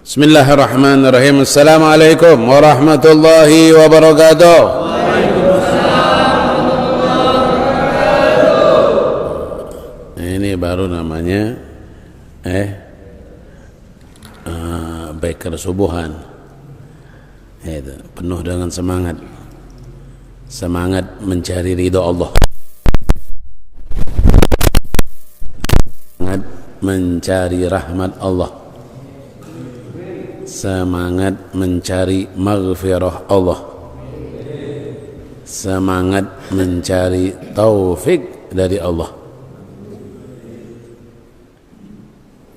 Bismillahirrahmanirrahim. Assalamualaikum warahmatullahi wabarakatuh. Ini baru namanya baik subuhan. Itu penuh dengan semangat mencari ridha Allah, semangat mencari rahmat Allah, semangat mencari maghfirah Allah, semangat mencari taufik dari Allah.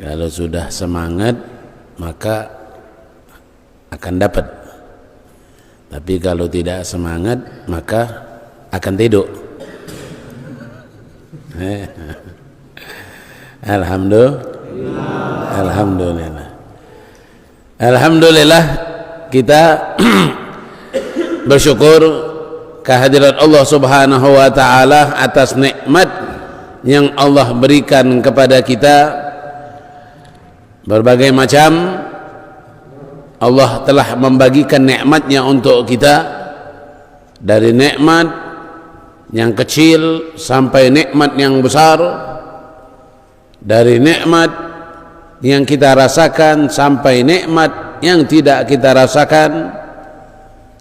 Kalau sudah semangat maka akan dapat, tapi kalau tidak semangat maka akan tidur. Alhamdulillah kita bersyukur kehadirat Allah Subhanahu wa taala atas nikmat yang Allah berikan kepada kita. Berbagai macam Allah telah membagikan nikmatnya untuk kita, dari nikmat yang kecil sampai nikmat yang besar, dari nikmat yang kita rasakan sampai nikmat yang tidak kita rasakan,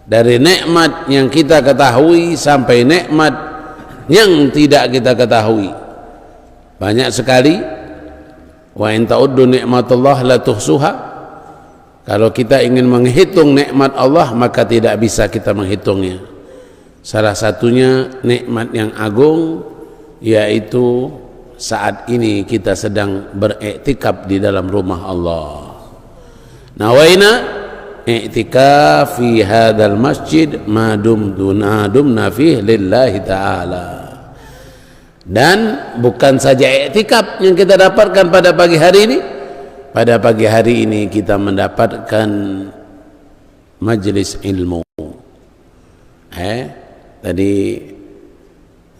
dari nikmat yang kita ketahui sampai nikmat yang tidak kita ketahui. Banyak sekali. Wa in ta'uddu ni'matullah la tuhsuha. Kalau kita ingin menghitung nikmat Allah maka tidak bisa kita menghitungnya. Salah satunya nikmat yang agung, yaitu saat ini kita sedang beriktikaf di dalam rumah Allah. Nawaina i'tikaf fi hadzal masjid ma dumna fihi lillahi ta'ala. Dan bukan saja i'tikaf yang kita dapatkan pada pagi hari ini. Pada pagi hari ini kita mendapatkan majelis ilmu. Tadi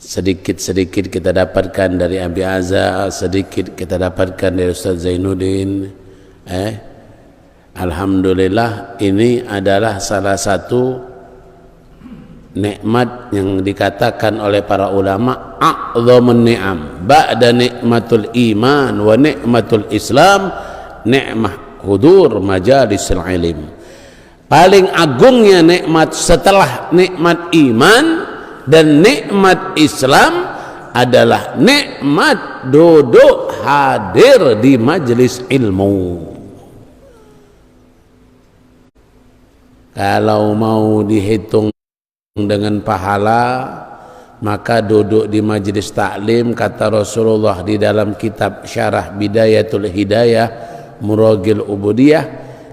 sedikit-sedikit kita dapatkan dari Abi Azza, sedikit kita dapatkan dari Ustaz Zainuddin. Alhamdulillah, ini adalah salah satu nikmat yang dikatakan oleh para ulama a'dhamun ni'am ba'da nikmatul iman wa nikmatul islam nikmah hudur majalisil ilm. Paling agungnya nikmat setelah nikmat iman dan nikmat Islam adalah nikmat duduk hadir di majelis ilmu. Kalau mau dihitung dengan pahala, maka duduk di majlis taklim, kata Rasulullah di dalam kitab Syarah Bidayatul Hidayah Muragil Ubudiyah,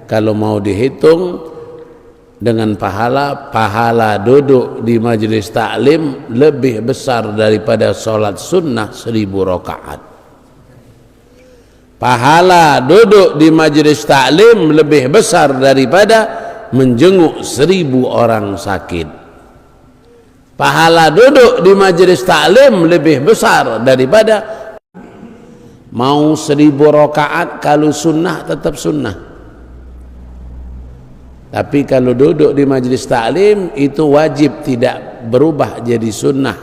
kalau mau dihitung dengan pahala duduk di majlis taklim lebih besar daripada sholat sunnah 1000 rakaat. Pahala duduk di majlis taklim lebih besar daripada menjenguk 1000 orang sakit. Pahala duduk di majelis taklim lebih besar daripada mau 1000 rakaat. Kalau sunnah tetap sunnah, tapi kalau duduk di majelis taklim itu wajib, tidak berubah jadi sunnah.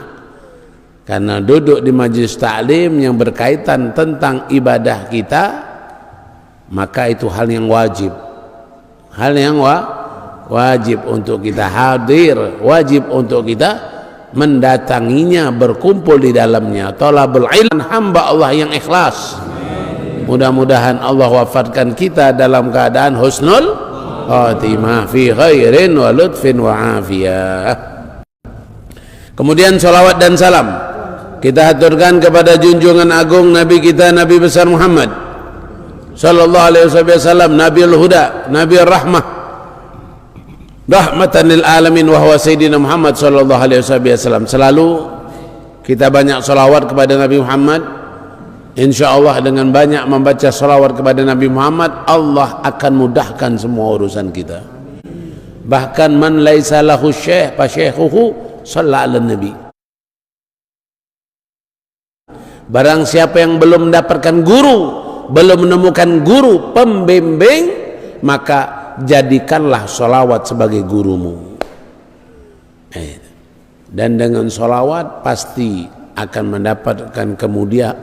Karena duduk di majelis taklim yang berkaitan tentang ibadah kita, maka itu hal yang wajib, hal yang wajib untuk kita hadir, wajib untuk kita mendatanginya, berkumpul di dalamnya. Thalabul ilm, hamba Allah yang ikhlas. Mudah-mudahan Allah wafatkan kita dalam keadaan husnul khatimah fi khairin wa lutfin wa afiyah. Kemudian salawat dan salam kita haturkan kepada junjungan agung Nabi kita, Nabi besar Muhammad sallallahu alaihi wasallam, Nabiul Huda, Nabiul Rahmah, rahmatan lil alamin, wa huwa sayyidina Muhammad sallallahu alaihi wasallam. Selalu kita banyak salawat kepada Nabi Muhammad. Insyaallah dengan banyak membaca salawat kepada Nabi Muhammad, Allah akan mudahkan semua urusan kita. Bahkan man laisa lahu syekh fa syekhuhu shalla ala nabi. Barang siapa yang belum mendapatkan guru, belum menemukan guru pembimbing, maka jadikanlah sholawat sebagai gurumu. Dan dengan sholawat pasti akan mendapatkan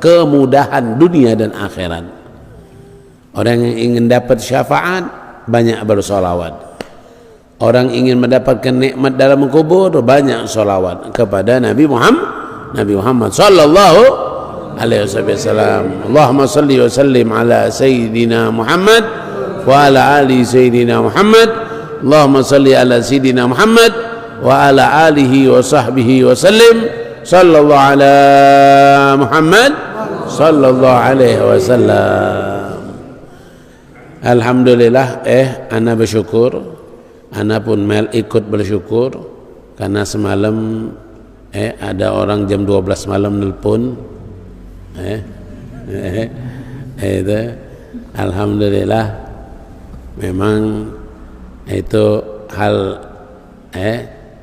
kemudahan dunia dan akhirat. Orang yang ingin dapat syafaat banyak bersolawat. Orang ingin mendapatkan nikmat dalam kubur banyak solawat kepada Nabi Muhammad sallallahu alaihi wasallam. Allahumma salli wa sallim ala sayyidina Muhammad wa ala ali sayyidina Muhammad. Allahumma salli ala sayyidina Muhammad wa ala alihi wa sahbihi wa sallim. Sallallahu ala Muhammad sallallahu alaihi wasallam. Alhamdulillah, ana bersyukur, ana pun ikut bersyukur karena semalam ada orang jam 12 malam nelpon. Itu alhamdulillah, memang itu hal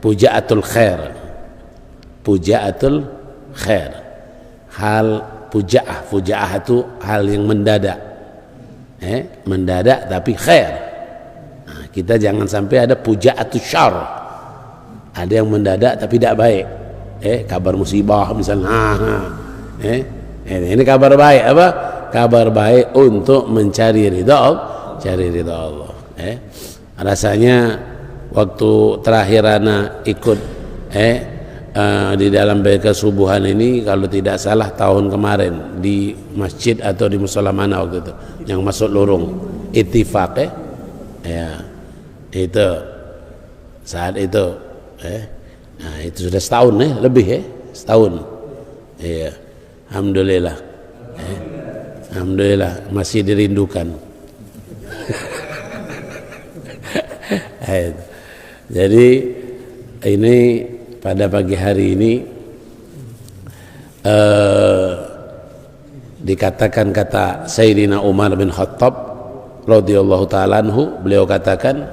pujaatul khair. Pujaatul khair, hal fujaah itu hal yang mendadak, mendadak tapi khair. Nah, kita jangan sampai ada pujaatul syar, ada yang mendadak tapi tidak baik. Kabar musibah misalnya, ini kabar baik apa? Kabar baik untuk mencari ridha Allah. Rasanya waktu terakhir ana ikut di dalam baca subuhan ini, kalau tidak salah tahun kemarin di masjid atau di mushola mana waktu itu yang masuk lorong Ittifaq, ya itu saat itu nah itu sudah setahun lebih setahun. Iya, alhamdulillah, alhamdulillah masih dirindukan. Jadi ini pada pagi hari ini dikatakan kata Sayyidina Umar bin Khattab radhiyallahu ta'ala anhu, beliau katakan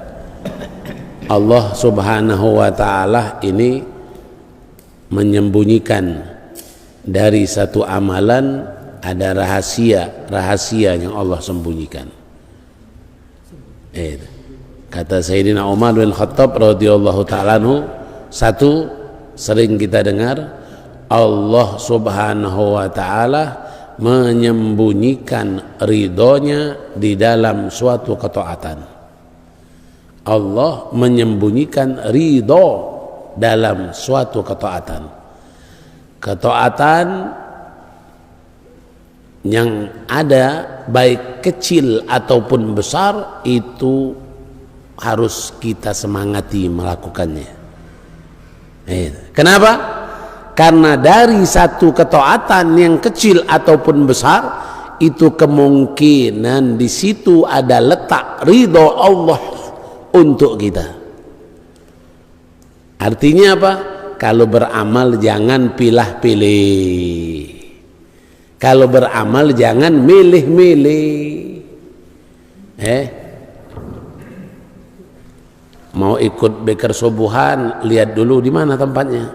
Allah subhanahu wa ta'ala ini menyembunyikan dari satu amalan, ada rahasia yang Allah sembunyikan. Kata Sayyidina Umar bin Khattab radhiyallahu ta'ala anhu, satu, sering kita dengar Allah subhanahu wa ta'ala menyembunyikan ridhonya di dalam suatu ketaatan. Allah menyembunyikan ridho dalam suatu ketaatan. Ketaatan yang ada baik kecil ataupun besar itu harus kita semangati melakukannya. Kenapa? Karena dari satu ketaatan yang kecil ataupun besar itu kemungkinan di situ ada letak ridho Allah untuk kita. Artinya apa? Kalau beramal jangan pilih-pilih. Kalau beramal jangan milih-milih. Mau ikut beker subuhan, lihat dulu di mana tempatnya.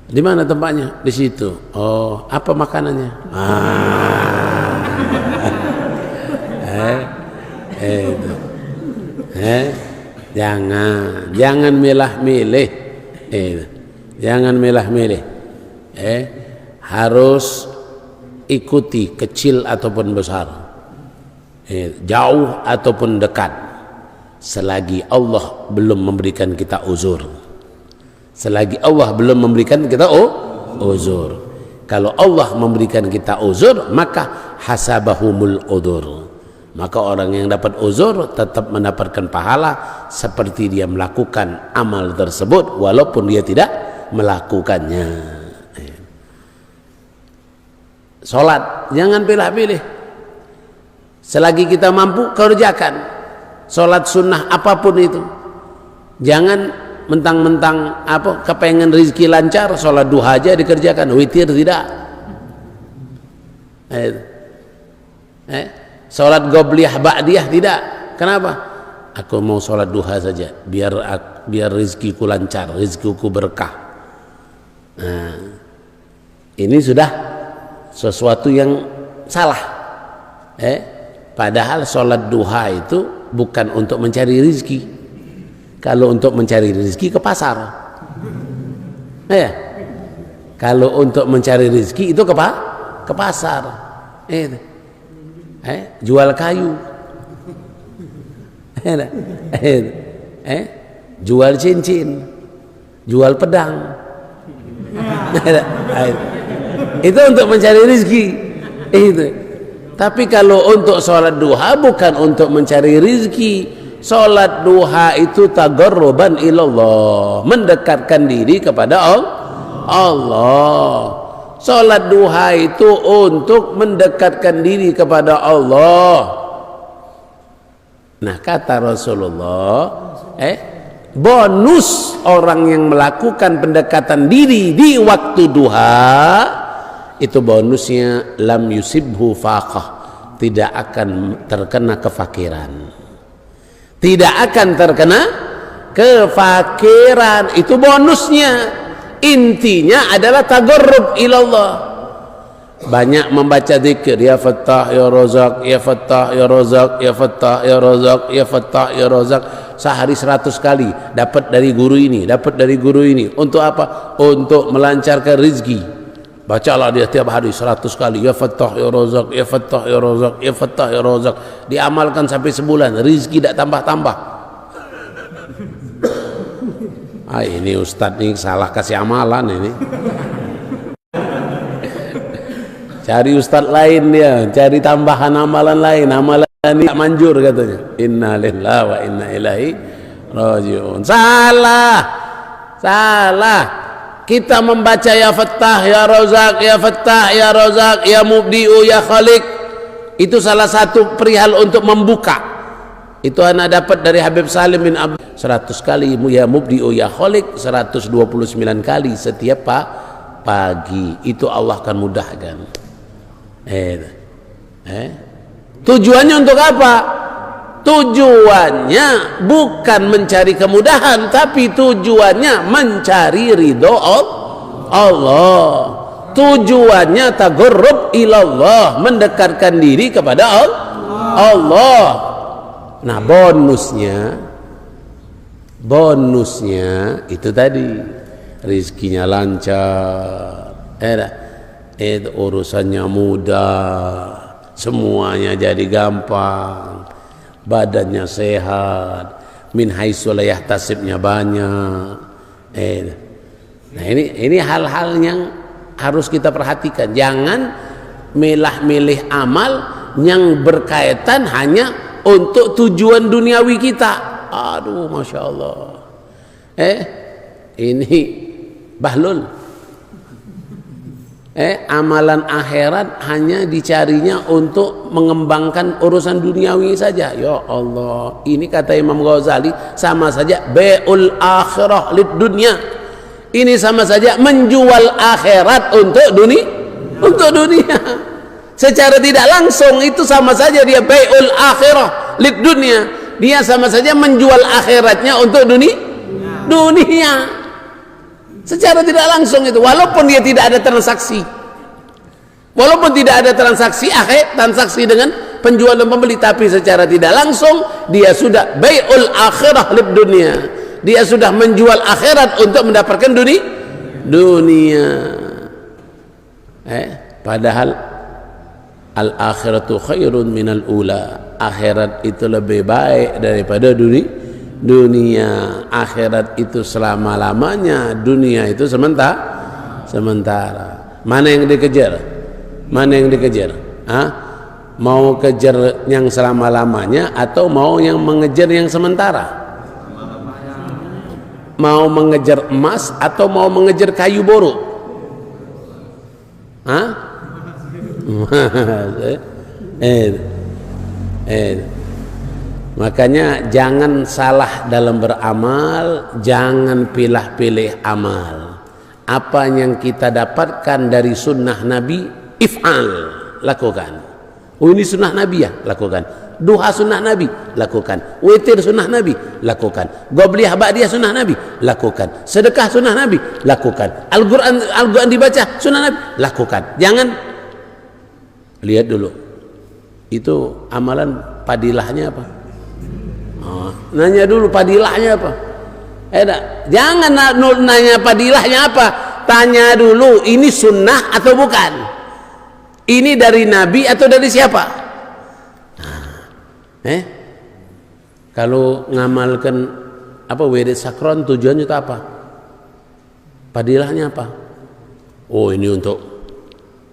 Di mana tempatnya? Di situ. Oh, apa makanannya? Jangan milah-milih. Jangan milah-milih. Harus ikuti kecil ataupun besar. Jauh ataupun dekat, selagi Allah belum memberikan kita uzur. Selagi Allah belum memberikan kita uzur. Kalau Allah memberikan kita uzur, maka hasabahumul udzur, maka orang yang dapat uzur tetap mendapatkan pahala seperti dia melakukan amal tersebut walaupun dia tidak melakukannya. Salat jangan pilih-pilih. Selagi kita mampu, kerjakan sholat sunnah apapun itu. Jangan mentang-mentang kepengen rezeki lancar, sholat duha aja dikerjakan, witir tidak. Sholat qobliyah ba'diyah tidak. Kenapa? Aku mau sholat duha saja, biar rezekiku lancar, rezekiku berkah. Ini sudah sesuatu yang salah. Padahal sholat duha itu bukan untuk mencari rezeki. Kalau untuk mencari rezeki ke pasar. Kalau untuk mencari rezeki itu ke pasar. Jual kayu. Jual cincin, jual pedang. Itu untuk mencari rezeki. Tapi kalau untuk sholat duha bukan untuk mencari rezeki. Sholat duha itu tagarruban ilallah, mendekatkan diri kepada Allah. Sholat duha itu untuk mendekatkan diri kepada Allah. Nah, kata Rasulullah, bonus orang yang melakukan pendekatan diri di waktu duha itu bonusnya lam yusibhu faqah, tidak akan terkena kefakiran, tidak akan terkena kefakiran. Itu bonusnya. Intinya adalah tagarrub ilallah. Banyak membaca zikir, ya Fattah ya Razak, ya Fattah ya Razak, ya Fattah ya Razak, ya Fattah ya Razak, sehari 100 kali, dapat dari guru ini, dapat dari guru ini. Untuk apa? Untuk melancarkan rezeki. Bacalah dia tiap hari 100 kali, ya Fattah ya Razak, ya Fattah ya Razak, ya Fattah ya Razak. Diamalkan sampai sebulan, rezeki tidak tambah-tambah. Ini ustadz nih salah kasih amalan ini. Cari ustadz lain dia, cari tambahan amalan lain. Amalan ini tak manjur katanya. Inna lillahi wa inna ilaihi rajiun. Salah. Kita membaca ya Fattah ya Razak, ya Fattah ya Razak, ya Mubdi'u ya Khaliq. Itu salah satu perihal untuk membuka. Itu anak dapat dari Habib Salim bin Abdul 100 kali ya Mubdi'u ya Khaliq, 129 kali setiap pagi. Itu Allah akan mudahkan. Tujuannya untuk apa? Tujuannya bukan mencari kemudahan, tapi tujuannya mencari ridho Allah. Tujuannya tagarrub ilallah, mendekatkan diri kepada Allah. Nah, bonusnya itu tadi, rizkinya lancar, itu urusannya mudah, semuanya jadi gampang, badannya sehat, min haitsu la yahtasibnya banyak. Nah, ini hal-hal yang harus kita perhatikan. Jangan milah-milih amal yang berkaitan hanya untuk tujuan duniawi kita. Aduh, masya Allah. Ini bahlul. Amalan akhirat hanya dicarinya untuk mengembangkan urusan duniawi saja. Ya Allah, ini kata Imam Ghazali sama saja bai'ul akhirah lid dunya. Ini sama saja menjual akhirat untuk dunia. Secara tidak langsung itu sama saja dia bai'ul akhirah lid dunya. Dia sama saja menjual akhiratnya untuk dunia. Secara tidak langsung itu, walaupun dia tidak ada transaksi, transaksi dengan penjual dan pembeli, tapi secara tidak langsung dia sudah bai'ul akhirah lid dunya. Dia sudah menjual akhirat untuk mendapatkan dunia. Padahal al akhiratu khairun minal ula. Akhirat itu lebih baik daripada dunia. Akhirat itu selama-lamanya, dunia itu sementara. Mana yang dikejar? Mau kejar yang selama-lamanya atau mau yang mengejar yang sementara? Mau mengejar emas atau mau mengejar kayu boro? Makanya jangan salah dalam beramal, jangan pilih-pilih amal. Apa yang kita dapatkan dari sunnah Nabi, if'al, lakukan. Oh, ini sunnah Nabi ya, lakukan. duha sunnah Nabi, lakukan. Witir sunnah Nabi, lakukan. Qobliyah ba'diyah sunnah Nabi, lakukan. Sedekah sunnah Nabi, lakukan. Al-Quran dibaca sunnah Nabi, lakukan. Jangan lihat dulu itu amalan padilahnya apa. Nanya dulu padilahnya apa. Jangan nanya padilahnya apa, tanya dulu ini sunnah atau bukan, ini dari Nabi atau dari siapa. Kalau ngamalkan apa wirid sakron, tujuannya itu apa, padilahnya apa? Oh, ini untuk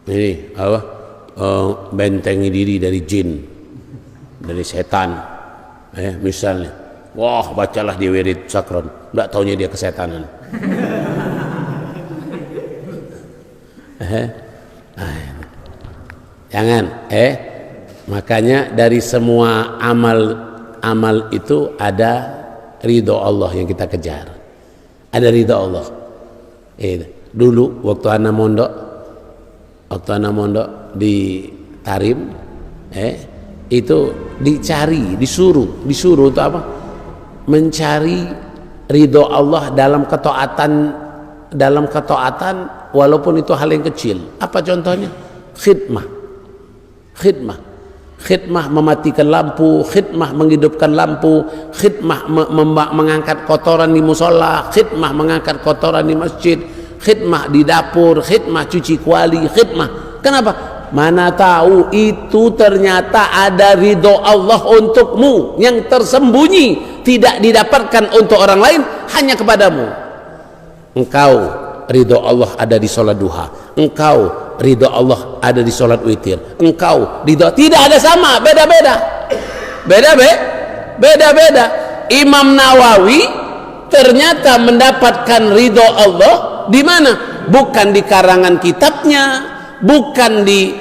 ini apa, bentengi diri dari jin, dari setan, misalnya. Wah, bacalah di wirid sakron, enggak taunya dia kesetanan. Jangan, makanya dari semua amal itu ada ridho Allah yang kita kejar. Ada ridho Allah. Dulu waktu anak mondok di Tarim, itu disuruh itu apa? Mencari ridho Allah dalam ketaatan walaupun itu hal yang kecil. Apa contohnya? Khidmah mematikan lampu, khidmah menghidupkan lampu, khidmah mengangkat kotoran di musola, khidmah mengangkat kotoran di masjid, khidmah di dapur, khidmah cuci kuali, khidmah. Kenapa? Mana tahu itu ternyata ada ridho Allah untukmu yang tersembunyi, tidak didapatkan untuk orang lain, hanya kepadamu. Engkau ridho Allah ada di sholat duha, engkau ridho Allah ada di sholat witir, engkau ridho, tidak ada sama, beda-beda. Imam Nawawi ternyata mendapatkan ridho Allah di mana? Bukan di karangan kitabnya, bukan di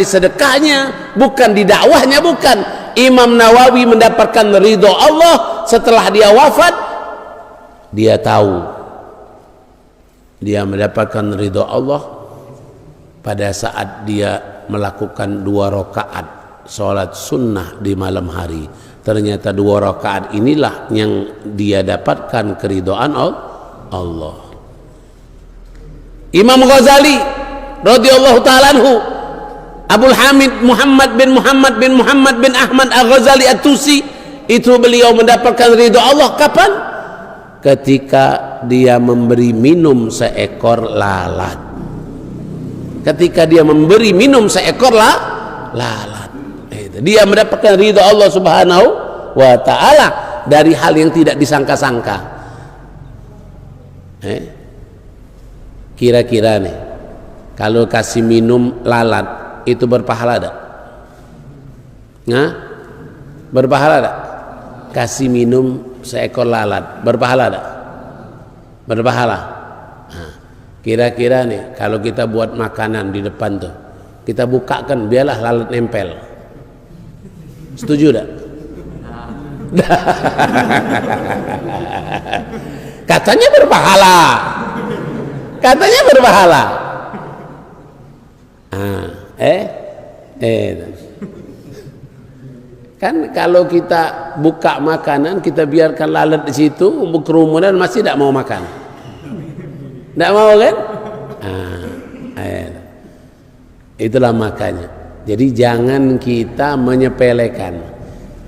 sedekahnya, bukan di dakwahnya, bukan. Imam Nawawi mendapatkan ridho Allah setelah dia wafat. Dia tahu dia mendapatkan ridho Allah pada saat dia melakukan 2 rakaat sholat sunnah di malam hari. Ternyata 2 rakaat inilah yang dia dapatkan keridhaan Allah. Imam Ghazali radhiyallahu ta'ala anhu, Abdul Hamid Muhammad bin Ahmad Al-Ghazali At-Tusi, itu beliau mendapatkan ridho Allah kapan? Ketika dia memberi minum seekor lalat. Ketika dia memberi minum seekor lalat, dia mendapatkan ridho Allah Subhanahu wa ta'ala dari hal yang tidak disangka-sangka. Kira-kira nih, kalau kasih minum lalat itu berpahala tak? Berpahala tak? Kasih minum seekor lalat berpahala tak? Berpahala. Kira-kira nih, kalau kita buat makanan di depan tuh, kita bukakan, biarlah lalat nempel. Setuju tak? Katanya berpahala. Kan kalau kita buka makanan, kita biarkan lalat di situ, kerumunan masih tidak mau makan. Tidak mau kan? Itulah makanya. Jadi jangan kita menyepelekan.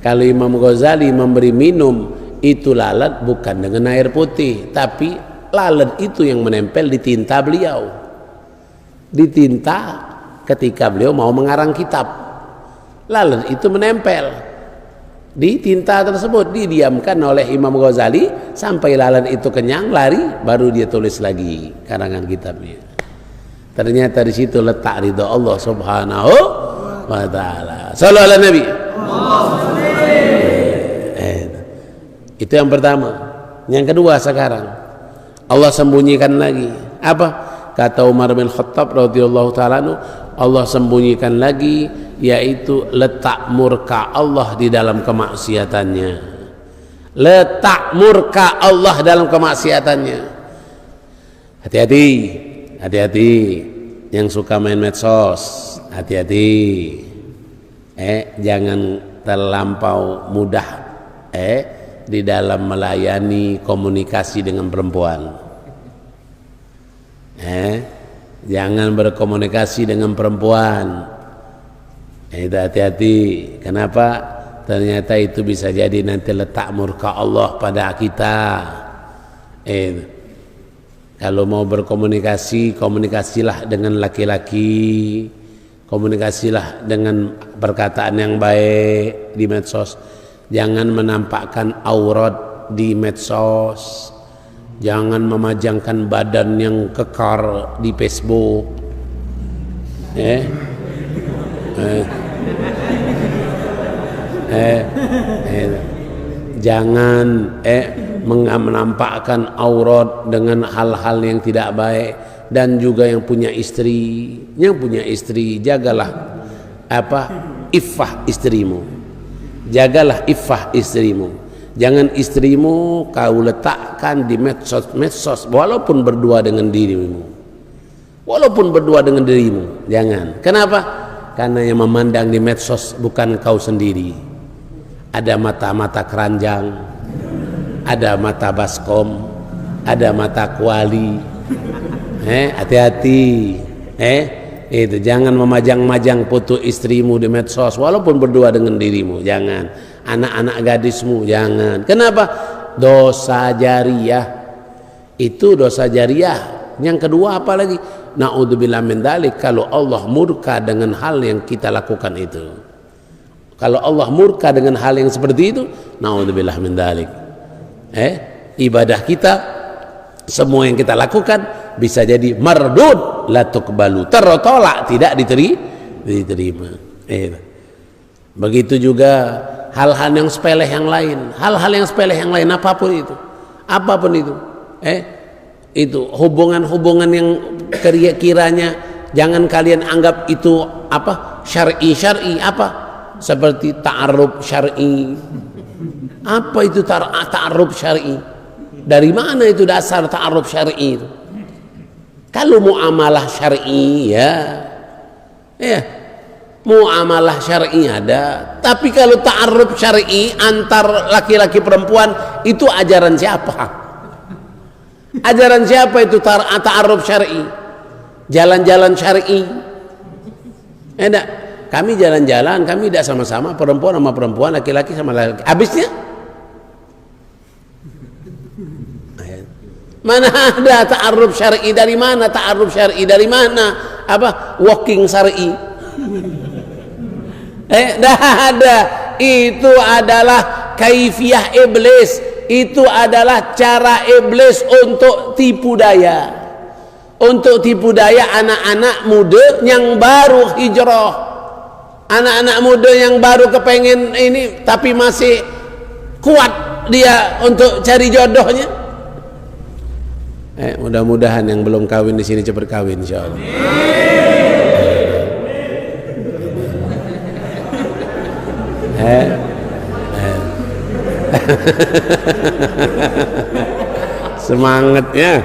Kalau Imam Ghazali memberi minum itu lalat bukan dengan air putih, tapi lalat itu yang menempel di tinta beliau. Di tinta ketika beliau mau mengarang kitab. Lalat itu menempel di tinta tersebut, didiamkan oleh Imam Ghazali sampai lalat itu kenyang, lari, baru dia tulis lagi karangan kitabnya. Ternyata di situ letak ridho Allah Subhanahu wa ta'ala. Sallallahu alaihi Nabi. Itu yang pertama. Yang kedua sekarang Allah sembunyikan lagi. Apa? Kata Umar bin Khattab radhiyallahu ta'ala anhu, Allah sembunyikan lagi, yaitu letak murka Allah di dalam kemaksiatannya. Letak murka Allah dalam kemaksiatannya. Hati-hati yang suka main medsos, hati-hati. Jangan terlampau mudah di dalam melayani komunikasi dengan perempuan. Jangan berkomunikasi dengan perempuan. Itu hati-hati. Kenapa? Ternyata itu bisa jadi nanti letak murka Allah pada kita. Kalau mau berkomunikasi, komunikasilah dengan laki-laki, komunikasilah dengan perkataan yang baik di medsos. Jangan menampakkan aurat di medsos. Jangan memajangkan badan yang kekar di Facebook. Jangan menampakkan aurat dengan hal-hal yang tidak baik. Dan juga yang punya istri, jagalah iffah istrimu. Jagalah iffah istrimu. Jangan istrimu kau letakkan di medsos walaupun berdua dengan dirimu. Jangan. Kenapa? Karena yang memandang di medsos bukan kau sendiri. Ada mata-mata keranjang, ada mata baskom, ada mata kuali. Hati-hati. Itu jangan memajang-majang foto istrimu di medsos walaupun berdua dengan dirimu. Jangan. Anak-anak gadismu jangan. Kenapa? Dosa jariyah. Itu dosa jariyah. Yang kedua apa lagi? Na'udzubillah min dzalik, kalau Allah murka dengan hal yang kita lakukan itu. Kalau Allah murka dengan hal yang seperti itu, na'udzubillah min dzalik. Ibadah kita, semua yang kita lakukan bisa jadi mardud la tuqbalu, tertolak, tidak diterima. Begitu juga hal-hal yang sepele yang lain, apapun itu, itu hubungan-hubungan yang kiranya jangan kalian anggap itu syar'i, seperti ta'arruf syar'i. Apa itu ta'arruf syar'i? Dari mana itu dasar ta'arruf syar'i itu? Kalau muamalah syar'i muamalah syar'i ada, tapi kalau ta'arruf syar'i antar laki-laki perempuan itu ajaran siapa? Ajaran siapa itu ta'arruf syar'i? Jalan-jalan syar'i. Enggak, kami jalan-jalan, kami tidak sama-sama, perempuan sama perempuan, laki-laki sama laki-laki. Habisnya mana ada ta'arruf syar'i? Dari mana ta'arruf syar'i? Dari mana walking syar'i? Dah ada. Itu adalah kaifiyah iblis. Itu adalah cara iblis untuk tipu daya. Untuk tipu daya anak-anak muda yang baru hijrah. Anak-anak muda yang baru kepengen ini tapi masih kuat dia untuk cari jodohnya. Mudah-mudahan yang belum kawin di sini cepat kawin, insyaallah. Semangatnya.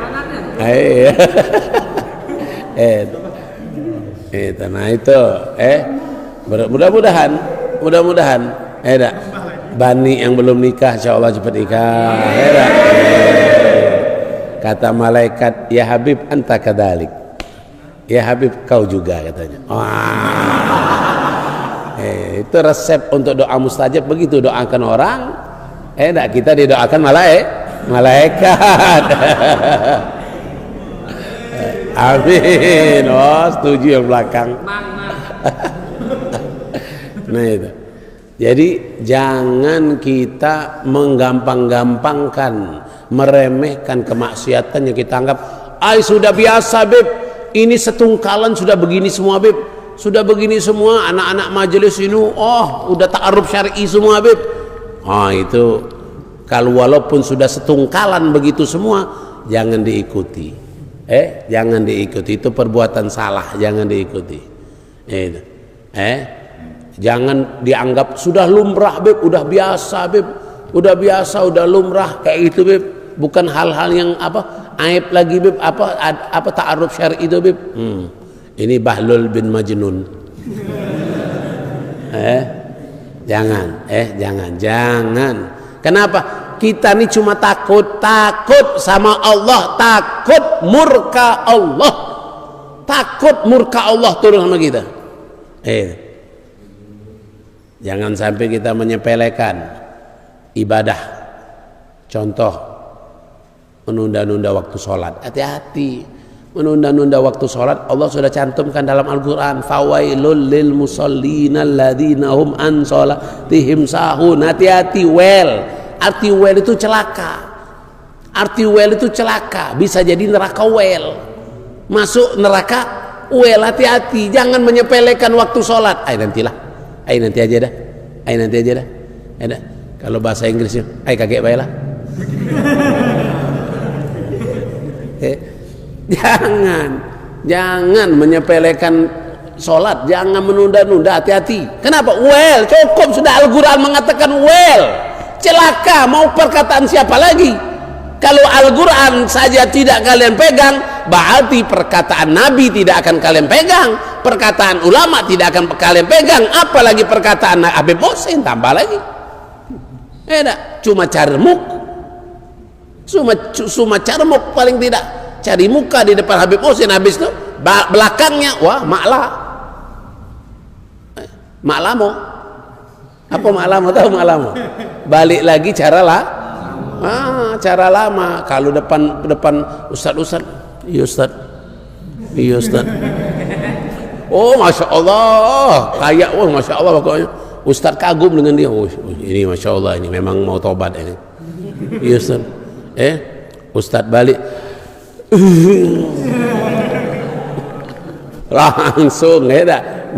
Nah itu, mudah-mudahan, bani yang belum nikah, insyaallah cepat nikah. Kata malaikat, ya Habib anta kadalik, ya Habib kau juga, katanya. Itu resep untuk doa mustajab, begitu doakan orang, kita didoakan malaikat. Amin. Setuju yang belakang. Nah itu. Jadi jangan kita menggampang-gampangkan, meremehkan kemaksiatan yang kita anggap sudah biasa, Beb, ini setungkalan sudah begini semua, Beb, sudah begini semua, anak-anak majelis ini udah ta'aruf syar'i semua, Beb. Itu kalau walaupun sudah setungkalan begitu semua, jangan diikuti. Jangan diikuti, itu perbuatan salah, jangan diikuti. Jangan dianggap sudah lumrah, Beb, udah biasa, Beb, udah lumrah kayak itu, Beb. Bukan hal-hal yang aib lagi, Beb, ta'aruf syar'i itu, Beb. Ini Bahlul bin Majnun. Jangan. Kenapa? Kita ini cuma takut sama Allah, takut murka Allah, takut murka Allah turun sama kita. Jangan sampai kita menyepelekan ibadah. Contoh, menunda-nunda waktu sholat. Hati-hati, menunda-nunda waktu sholat. Allah sudah cantumkan dalam Al-Quran, fawailul lil musallina alladzina hum an sholatihim sahun. Hati-hati, arti well itu celaka. Arti well itu celaka, bisa jadi neraka well, masuk neraka well. Hati-hati, jangan menyepelekan waktu sholat. Nanti aja dah. Kalau bahasa Inggrisnya, kakek baiklah. Jangan menyepelekan sholat, jangan menunda-nunda. Hati-hati. Kenapa? Cukup sudah Al-Quran mengatakan celaka, mau perkataan siapa lagi? Kalau Al-Quran saja tidak kalian pegang, berarti perkataan Nabi tidak akan kalian pegang, perkataan ulama tidak akan kalian pegang, apalagi perkataan Habib Muhsin, tambah lagi. Cuma carmuk, cuma carmuk, paling tidak cari muka di depan Habib Muhsin, habis itu belakangnya maklamo. Apa maklamo? Tahu maklamo? Balik lagi cara lama. Kalau depan ustad, iya ustad. Oh masya Allah, kayak masya Allah pokoknya. Ustad kagum dengan dia. Ini masya Allah, ini memang mau tobat ini. Iya ustad. Ustad balik. Langsung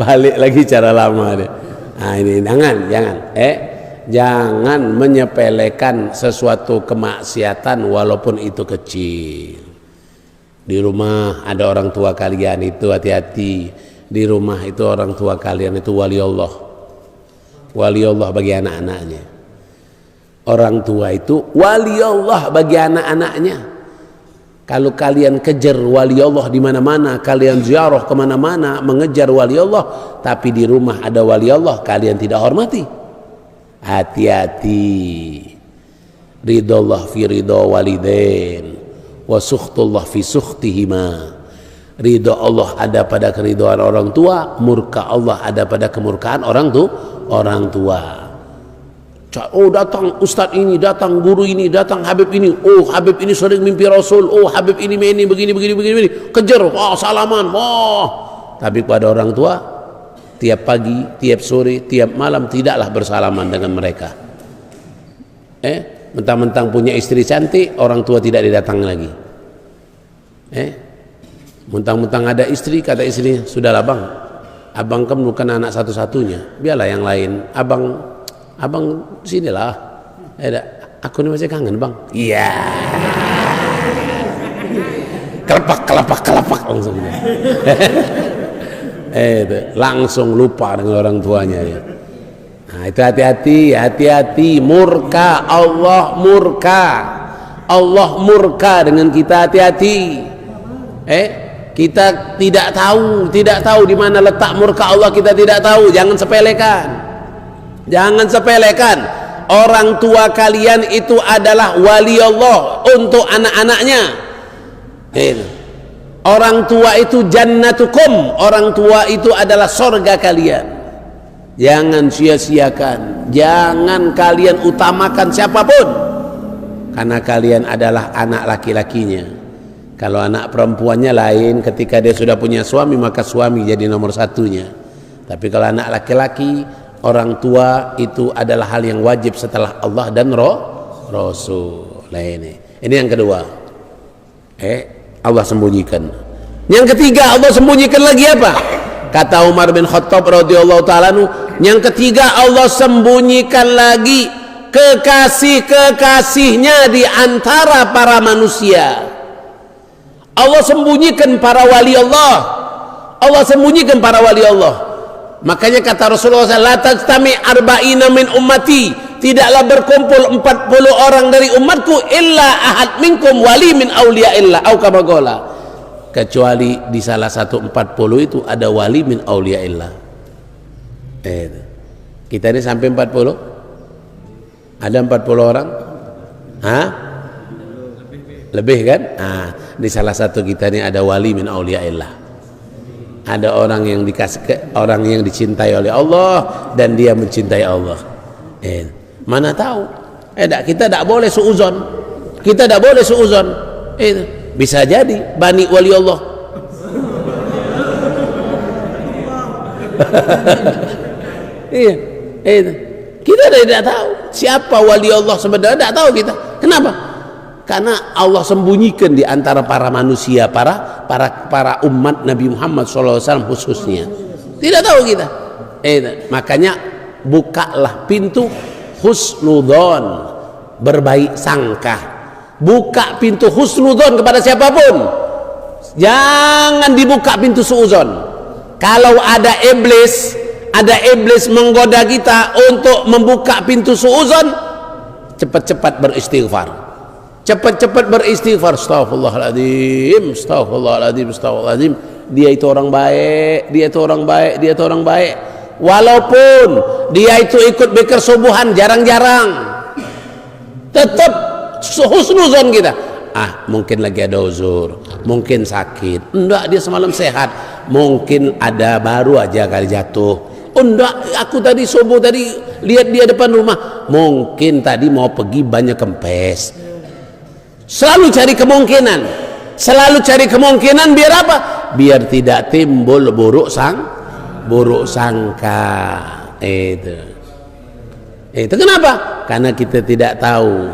balik lagi cara lama dia. Ini jangan menyepelekan sesuatu kemaksiatan walaupun itu kecil. Di rumah ada orang tua kalian itu, hati-hati. Di rumah itu orang tua kalian itu wali Allah bagi anak-anaknya. Orang tua itu wali Allah bagi anak-anaknya. Kalau kalian kejar wali Allah di mana-mana, kalian ziarah kemana-mana mengejar wali Allah, tapi di rumah ada wali Allah, kalian tidak hormati. Hati-hati. Ridallah fi ridha walidain wa sukhtullah fi sukhtihima. Ridha Allah ada pada keridhaan orang tua, murka Allah ada pada kemurkaan orang tua. Datang ustadz ini, datang guru ini, datang Habib ini. Habib ini sering mimpi Rasul. Habib ini begini. Kejar, salaman. Tapi pada orang tua, tiap pagi, tiap sore, tiap malam tidaklah bersalaman dengan mereka. Mentang-mentang punya istri cantik, orang tua tidak didatang lagi. Mentang-mentang ada istri, kata istrinya, sudahlah bang, abang kan bukan anak satu-satunya, biarlah yang lain. Abang sinilah. Aku ini masih kangen bang. Iya. Kelepak langsung. Langsung lupa dengan orang tuanya ya. Nah, itu hati-hati. Murka Allah murka dengan kita, hati-hati. Kita tidak tahu di mana letak murka Allah, kita tidak tahu. Jangan sepelekan. Orang tua kalian itu adalah wali Allah untuk anak-anaknya. Orang tua itu jannatukum, orang tua itu adalah sorga kalian. Jangan sia-siakan, jangan kalian utamakan siapapun, karena kalian adalah anak laki-lakinya. Kalau anak perempuannya lain, ketika dia sudah punya suami maka suami jadi nomor satunya. Tapi kalau anak laki-laki, orang tua itu adalah hal yang wajib setelah Allah dan Rasul. Ini yang kedua. Allah sembunyikan. Yang ketiga, Allah sembunyikan lagi apa? Kata Umar bin Khattab radhiyallahu ta'ala anhu, yang ketiga Allah sembunyikan lagi kekasih-kekasihnya di antara para manusia. Allah sembunyikan para wali Allah. Allah sembunyikan para wali Allah. Makanya kata Rasulullah SAW, la tajtami arba'ina min ummati, tidaklah berkumpul 40 orang dari umatku illa ahad minkum wali min awliya illa au kama qala, kecuali di salah satu 40 itu ada wali min awliya illa. Kita ini sampai 40? Ada 40 orang? Hah? Lebih kan? Nah, di salah satu kita ini ada wali min auliyaillah. Ada orang yang dikasih orang yang dicintai oleh Allah dan dia mencintai Allah. Mana tahu? Kita tidak boleh suuzon. Kita tidak boleh suuzon. Bisa jadi bani wali Allah. Iya. Kita tidak tahu siapa wali Allah sebenarnya, tidak tahu kita. Kenapa? Karena Allah sembunyikan di antara para manusia, para umat Nabi Muhammad SAW khususnya. Tidak tahu kita. Makanya bukalah pintu husnudzon, berbaik sangka. Buka pintu husnudzon kepada siapapun. Jangan dibuka pintu suudzon. Kalau ada iblis menggoda kita untuk membuka pintu suudzon, cepat-cepat beristighfar. Cepat-cepat beristighfar. Astaghfirullahaladzim, astaghfirullahaladzim, astaghfirullahaladzim. Dia itu orang baik, dia itu orang baik, dia itu orang baik. Walaupun dia itu ikut zikir subuhan jarang-jarang, tetap husnuzon kita. Mungkin lagi ada uzur, mungkin sakit. Enggak, dia semalam sehat. Mungkin ada baru aja kali jatuh. Enggak, aku tadi subuh tadi lihat dia depan rumah. Mungkin tadi mau pergi banyak kempes. Selalu cari kemungkinan. Selalu cari kemungkinan biar apa? Biar tidak timbul buruk sangka. Itu kenapa? Karena kita tidak tahu.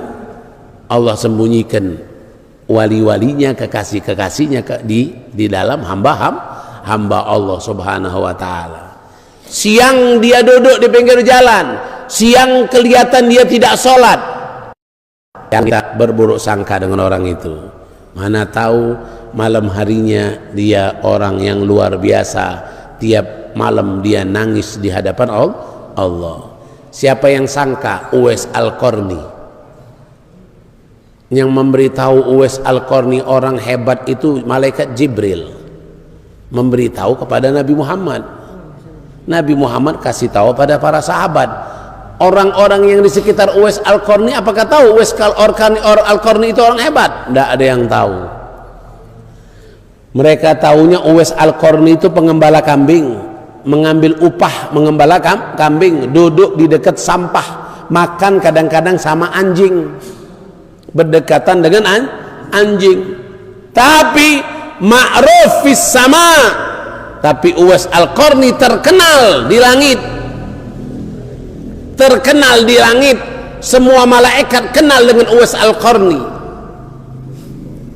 Allah sembunyikan wali-walinya, kekasih-kekasihnya di dalam hamba Allah Subhanahu wa taala. Siang dia duduk di pinggir jalan, siang kelihatan dia tidak sholat, yang kita berburuk sangka dengan orang itu. Mana tahu malam harinya dia orang yang luar biasa, tiap malam dia nangis di hadapan Allah. Siapa yang sangka Uwais Al-Qarni? Yang memberitahu Uwais Al-Qarni orang hebat itu malaikat Jibril, memberitahu kepada Nabi Muhammad. Nabi Muhammad kasih tahu pada para sahabat. Orang-orang yang di sekitar Uwais Al-Qarni apakah tahu Uwais Al-Qarni itu orang hebat? Tidak ada yang tahu. Mereka tahunya Uwais Al-Qarni itu pengembala kambing, mengambil upah mengembala kambing, duduk di dekat sampah, makan kadang-kadang sama anjing, berdekatan dengan anjing. Tapi ma'ruf fis sama, tapi Uwais Al-Qarni terkenal di langit. Terkenal di langit. Semua malaikat kenal dengan Uwais Al-Qarni.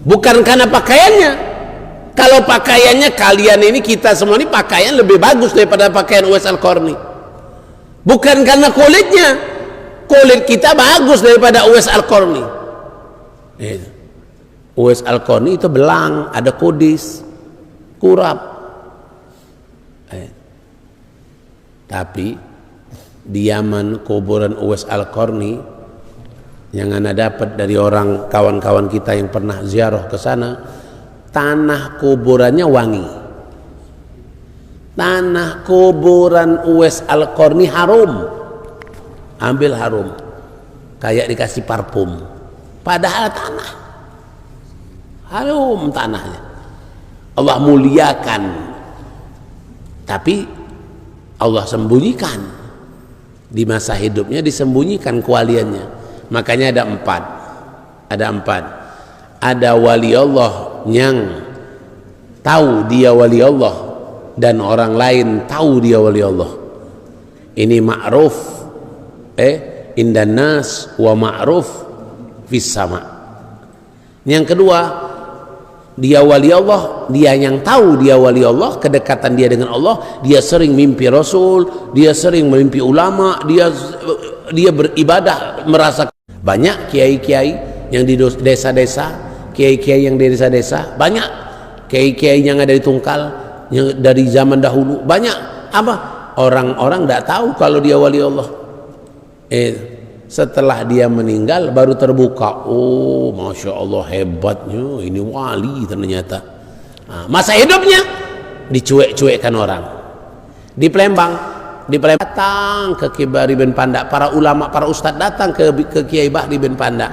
Bukan karena pakaiannya. Kalau pakaiannya kalian ini, kita semua ini pakaian lebih bagus daripada pakaian Uwais Al-Qarni. Bukan karena kulitnya. Kulit kita bagus daripada Uwais Al-Qarni. Uwais Al-Qarni itu belang, ada kudis, kurap. Tapi di Yaman kuburan Uwais Al-Qarni yang ana dapat dari orang kawan-kawan kita yang pernah ziarah ke sana, tanah kuburannya wangi. Tanah kuburan Uwais Al-Qarni harum, ambil harum, kayak dikasih parfum. Padahal tanah harum, tanahnya Allah muliakan, tapi Allah sembunyikan di masa hidupnya, disembunyikan kewaliannya. Makanya ada empat. Ada wali Allah yang tahu dia wali Allah dan orang lain tahu dia wali Allah. Ini ma'ruf indan nas wa ma'ruf fis sama. Yang kedua, dia wali Allah, dia yang tahu dia wali Allah, kedekatan dia dengan Allah, dia sering mimpi Rasul, dia sering mimpi ulama, dia beribadah, merasa banyak kiai-kiai yang di desa-desa, kiai-kiai yang di desa-desa, banyak kiai-kiai yang ada di Tungkal yang dari zaman dahulu, banyak. Apa? Orang-orang tidak tahu kalau dia wali Allah. Setelah dia meninggal baru terbuka, oh Masya Allah hebatnya, ini wali ternyata. Masa hidupnya dicuek-cuekkan orang. Di Palembang di Palembang datang ke Kiai Bahri bin Panda, para ulama, para ustadz datang ke Kiai Bahri bin Panda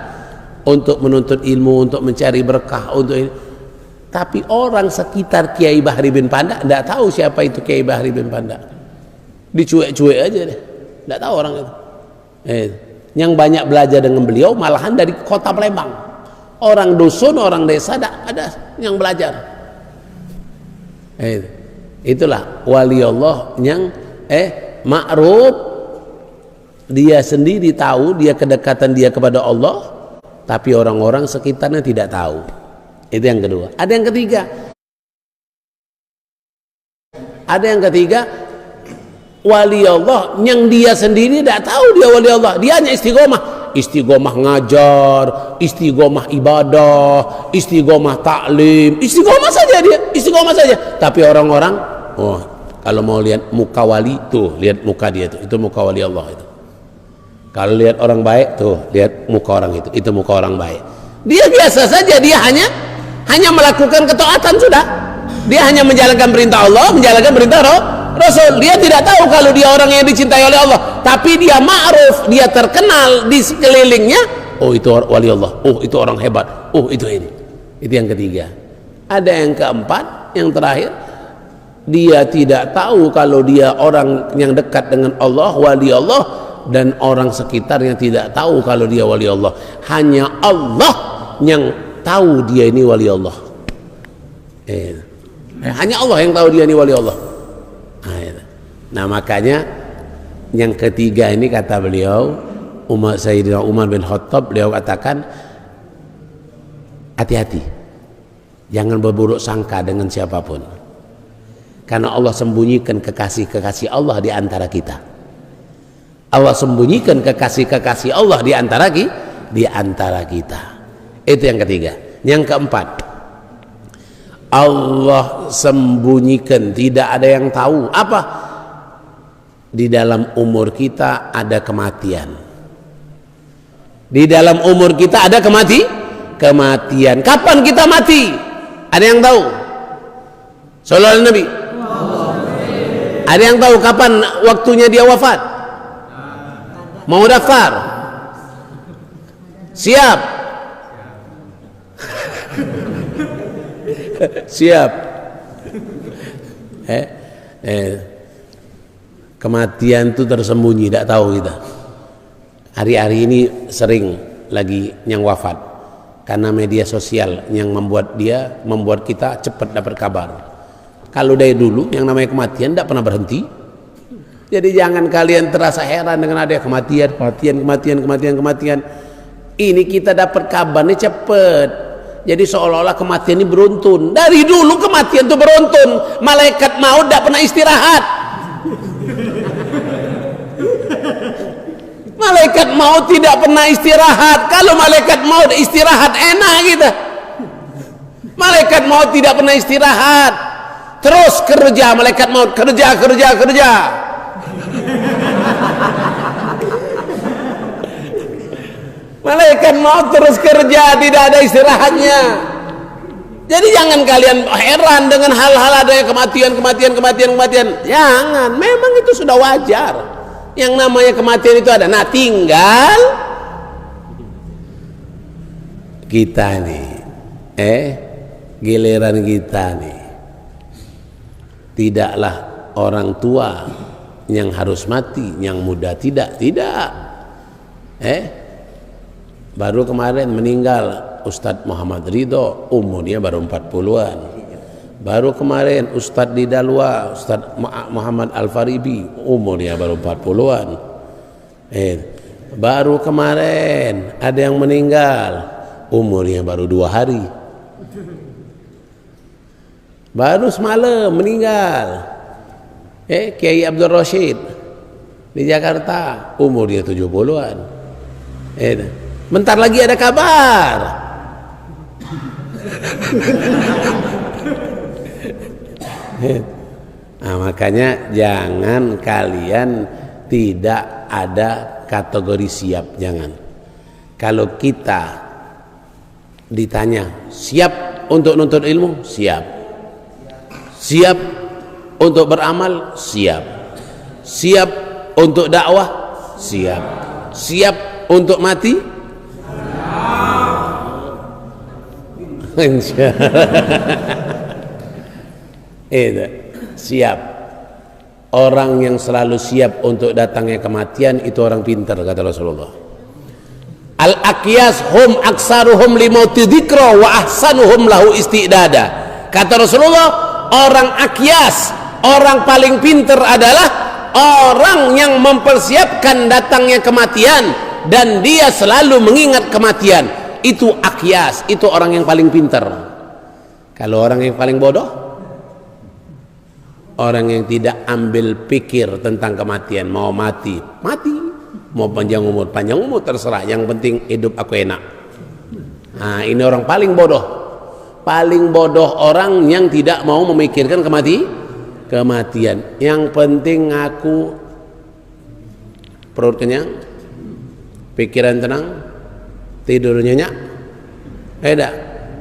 untuk menuntut ilmu, untuk mencari berkah, untuk ini. Tapi orang sekitar Kiai Bahri bin Panda tidak tahu siapa itu Kiai Bahri bin Panda, dicuek-cuek aja deh, tidak tahu orang itu. Yang banyak belajar dengan beliau malahan dari kota Palembang, orang dusun, orang desa, ada yang belajar. Itulah wali Allah yang ma'ruf, dia sendiri tahu, dia kedekatan dia kepada Allah, tapi orang-orang sekitarnya tidak tahu. Itu yang kedua. Ada yang ketiga, wali Allah yang dia sendiri tidak tahu dia wali Allah, dia hanya istiqomah ngajar, istiqomah ibadah, istiqomah taklim, istiqomah saja. Tapi orang-orang, kalau mau lihat muka wali, tuh lihat muka dia, itu muka wali Allah itu. Kalau lihat orang baik, tuh lihat muka orang itu muka orang baik. Dia biasa saja, dia hanya melakukan ketaatan sudah. Dia hanya menjalankan perintah Allah, menjalankan perintah Rasul. Dia tidak tahu kalau dia orang yang dicintai oleh Allah, tapi dia ma'ruf, dia terkenal di sekelilingnya. Oh, itu wali Allah. Oh, itu orang hebat. Oh, itu ini. Itu yang ketiga. Ada yang keempat, yang terakhir, dia tidak tahu kalau dia orang yang dekat dengan Allah, wali Allah, dan orang sekitarnya tidak tahu kalau dia wali Allah. Hanya Allah yang tahu dia ini wali Allah. Hanya Allah yang tahu dia ini wali Allah. Nah, makanya yang ketiga ini kata beliau, Sayyidina Umar bin Khattab, beliau katakan, hati-hati, jangan berburuk sangka dengan siapapun, karena Allah sembunyikan kekasih-kekasih Allah di antara kita. Allah sembunyikan kekasih-kekasih Allah di antara kita. Itu yang ketiga. Yang keempat, Allah sembunyikan, tidak ada yang tahu apa di dalam umur kita ada kematian. Di dalam umur kita ada kematian. Kapan kita mati? Ada yang tahu? Sallallahu alaihi Nabi. Ada yang tahu kapan waktunya dia wafat? Mau daftar? Siap? Siap. Kematian itu tersembunyi, tidak tahu kita. Hari-hari ini sering lagi yang wafat karena media sosial yang membuat kita cepat dapat kabar. Kalau dari dulu yang namanya kematian tidak pernah berhenti. Jadi jangan kalian terasa heran dengan ada kematian. Ini kita dapat kabarnya cepat. Jadi seolah-olah kematian ini beruntun. Dari dulu kematian itu beruntun. Malaikat maut tidak pernah istirahat. Malaikat maut tidak pernah istirahat. Kalau malaikat maut istirahat enak kita. Malaikat maut tidak pernah istirahat. Terus kerja malaikat maut, kerja. Malaikat maut terus kerja, tidak ada istirahatnya. Jadi jangan kalian heran dengan hal-hal adanya kematian. Jangan, memang itu sudah wajar. Yang namanya kematian itu ada. Nah, tinggal kita nih, giliran kita nih. Tidaklah orang tua yang harus mati, yang muda tidak. Baru kemarin meninggal Ustadz Muhammad Ridho, umurnya baru 40-an. Baru kemarin Ustadz di Dalwa, Ustadz Muhammad Al-Faribi, umurnya baru 40-an. Baru kemarin ada yang meninggal, umurnya baru 2 hari. Baru semalam meninggal Kiai Abdul Rashid di Jakarta, umurnya 70-an. Bentar lagi ada kabar. Nah, makanya jangan kalian tidak ada kategori siap, jangan. Kalau kita ditanya siap untuk nuntut ilmu, siap. Siap untuk beramal, siap. Siap untuk dakwah? Siap. Siap untuk mati? Itu siap. Orang yang selalu siap untuk datangnya kematian itu orang pintar, kata Rasulullah. Al-aqyas hum aksaruhum limauti dzikra wa ahsanuhum lahu istidada. Kata Rasulullah, orang akyas, orang paling pintar adalah orang yang mempersiapkan datangnya kematian dan dia selalu mengingat kematian. Itu akyas, itu orang yang paling pintar. Kalau orang yang paling bodoh, orang yang tidak ambil pikir tentang kematian, mau mati, mati, mau panjang umur terserah, yang penting hidup aku enak. Nah, ini orang paling bodoh. Paling bodoh orang yang tidak mau memikirkan kematian. Yang penting aku perut kenyang, pikiran tenang, tidur nyenyak,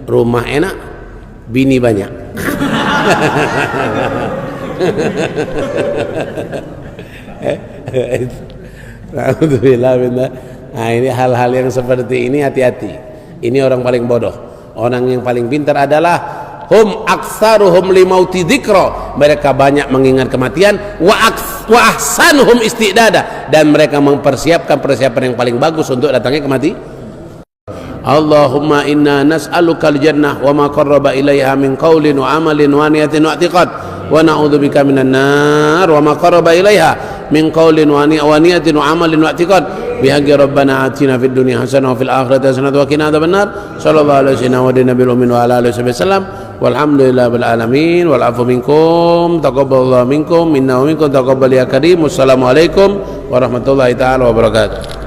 rumah enak, bini banyak. Alhamdulillah. Nah, ini hal-hal yang seperti ini hati-hati. Ini orang paling bodoh. Orang yang paling pintar adalah hum aktsaruhum limauti dzikra. Mereka banyak mengingat kematian. Wa ahsanuhum istidada, dan mereka mempersiapkan persiapan yang paling bagus untuk datangnya kematian. Allahumma inna nas'alukal jannah wa ma qarraba ilaiha min qaulin wa amalin wa niyatin wa i'tiqad, wa na'udzubika minan nar wa ma qarraba ilaiha min qaulin wa niyatin wa amalin wa i'tiqad, bihaqqi rabbana atina fid dunya hasanah wa fil akhirati hasanah wa qina adzabannar. Sallallahu alaihi wasallam wa nabiyil ummin wa ala alihi wasallam. Walhamdulillahi bil alamin wal afu minkum taqabbalallahu minkum minna wa minkum taqabbal ya karim. Wassalamu alaikum warahmatullahi taala wabarakatuh.